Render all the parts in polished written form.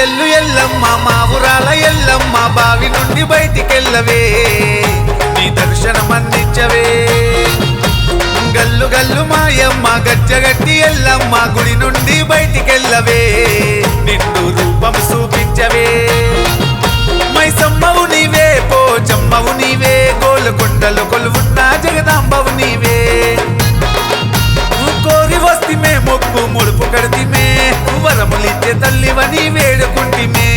ఎల్లు ఎల్లమ్మ మా ఊరాల ఎల్లమ్మ బావి నుండి బయటికెళ్ళవే నీ దర్శనం అందించవే గల్లు గల్లు మాయమ్మ గజ్జగట్టి ఎల్లమ్మ గుడి నుండి బయటికెళ్ళవే నిండు రూపం చూపించవే మైసమ్మవు నీవే పోచమ్మవు నీవే గోలుకొండలు కొలువున్న జగదాంబవు నీవే కోరి వస్తిమే మొక్కు ముడుపు కడితిమే వరములిచ్చే తల్లివని వేడుకుంటిమే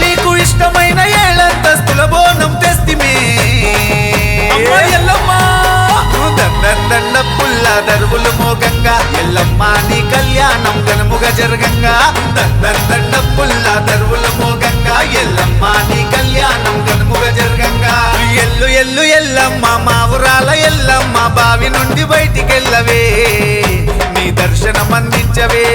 నీకు ఇష్టమైన ఏళ్ళంతస్తుల బోనం తెస్తిమే ఎల్లమ్మ దండ పుల్ల దరువులు మోగంగా ఎల్లమ్మ నీ కళ్యాణం గనుముగా జరగంగా దండ పుల్ల దరువులు మోగంగా ఎల్లమ్మ నీ కళ్యాణం గనుముగా జరగంగా ఎల్లు ఎల్లు ఎల్లమ్మ మా ఊరాల ఎల్లమ్మ బావి నుండి బయటికెళ్ళవే నీ దర్శనం అందించవే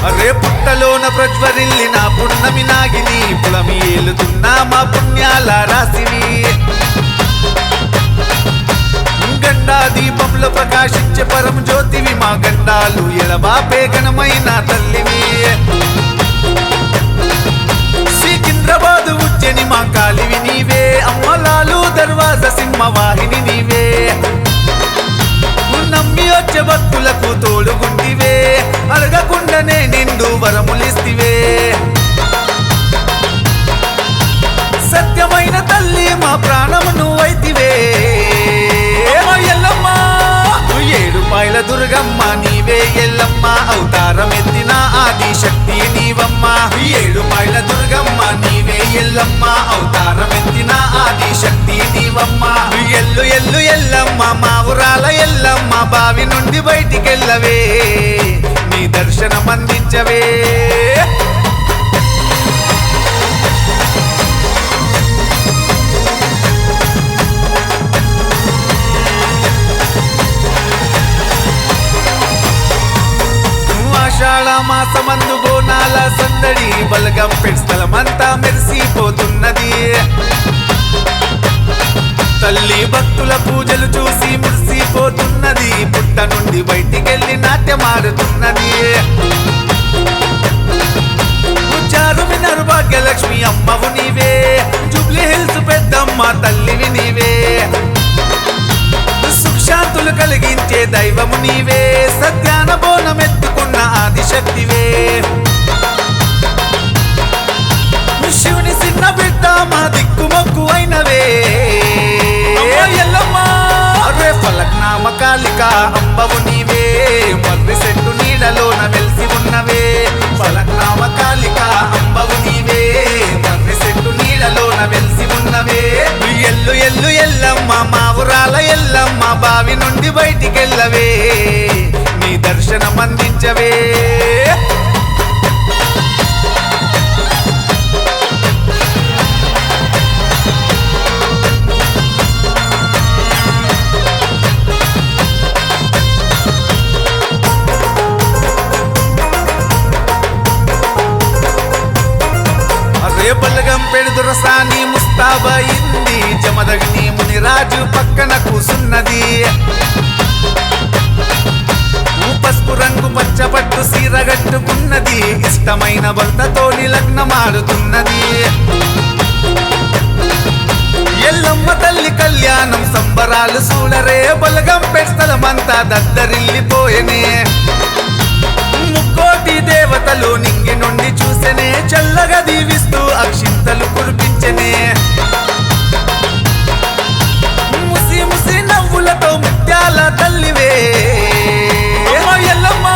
అరే పుట్టలోన ప్రజ్వరిల్లిన పున్నమి నాగిని పులమి ఏలుతున్నా మా పుణ్యాల రాశివి గండా దీపంలో ప్రకాశించే పరం జ్యోతివి మా గండాలు ఎలబాపే ఘనమైన తల్లివి సికింద్రాబాద్ ఉజ్జని మా కాలివి నీవే అమ్మలాలు దర్వాజ సింహవాహిని నీవే నమ్మి వచ్చే భక్తులకు తోడుగుంటివే అడగకుండానే నిండు వరములిస్తివే సత్యమైన తల్లి మా ప్రాణము నువ్వైతివే ఎల్లమ్మ ఏడుపాయల దుర్గమ్మ నీవే ఎల్లమ్మ అవతారం ఎత్తిన ఆది శక్తి నీవమ్మ ఏడుపాయల దుర్గమ్మ నీవే ఎల్లమ్మ అవతారం ఎత్తిన ఆది శక్తి నీవమ్మ ఎల్లు ఎల్లు ఎల్లమ్మ మా ఊరాల ఎల్లమ్మ బావి నుండి బయటికెళ్ళవే నీ దర్శనం అందించవే ఆషాఢ మాసమందు బోనాల సందడి బలగం స్థలమంతా మెరిసిపోతున్నది తల్లి భక్తుల పూజలు చూసి మురిసిపోతున్నది పుట్ట నుండి బయటికెళ్ళి నాట్యమాడుతున్నది చారుమినరు భాగ్యలక్ష్మి అమ్మవు నీవే జూబ్లీ హిల్స్ పెద్దమ్మ తల్లివి నీవే సుఖశాంతులు కలిగించే దైవము నీవే సత్యాన బోనం ఎత్తుకున్న ఆదిశక్తివే శివుని చిన్న బిడ్డ మా దిక్కుమొక్కు అయినవే ఎల్లమ్మ అరే ఫలక్నామ కాళిక అంబవు నీవే మర్రి చెట్టు నీడలోన వెలిసి ఉన్నవే ఫలక్నామ కాళిక అంబవు నీవే మర్రి చెట్టు నీడలోన వెలిసి ఉన్నవే ఎల్లు ఎల్లు ఎల్లమ్మ మా ఊరాల ఎల్లమ్మ బావి నుండి బయటికెళ్ళవే నీ దర్శనం అందించవే బలగం పెడుదురసాని ముస్తాబయింది జమదగ్ని మునిరాజు పక్కన కూసున్నది పసుపు రంగు పచ్చబట్టు సీరగట్టుకున్నది ఇష్టమైన భర్తతోని లగ్నమాడుతున్నది ఎల్లమ్మ తల్లి కళ్యాణం సంబరాలు చూడరే బలగం పెడతలమంతా దద్దరిల్లిపోయనే ముక్కోటి దేవతలు నింగి నుండి చూసెనే చల్లగా దీవిస్తూ అక్షింతలు కురిపించనే ముసి ముసి నవ్వులతో ముత్యాల తల్లివే ఎల్లమ్మ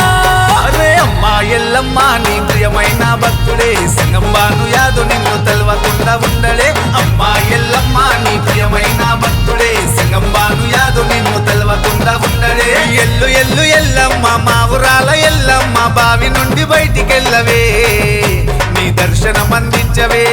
అరే అమ్మ ఎల్లమ్మ నీ ప్రియమైన భక్తుడే సింగంబాను యాదు నిన్ను తెలవకుండా ఉండడే అమ్మ ఎల్లమ్మ నీ ప్రియమైన భక్తుడే సింగంబాను యాదు నిన్ను తెలవకుండా ఉండడే ఎల్లు ఎల్లు ఎల్లమ్మ మా ఊరాల ఎల్లమ్మ బావి నుండి బయటికెళ్ళవే నీ దర్శనం అందించవే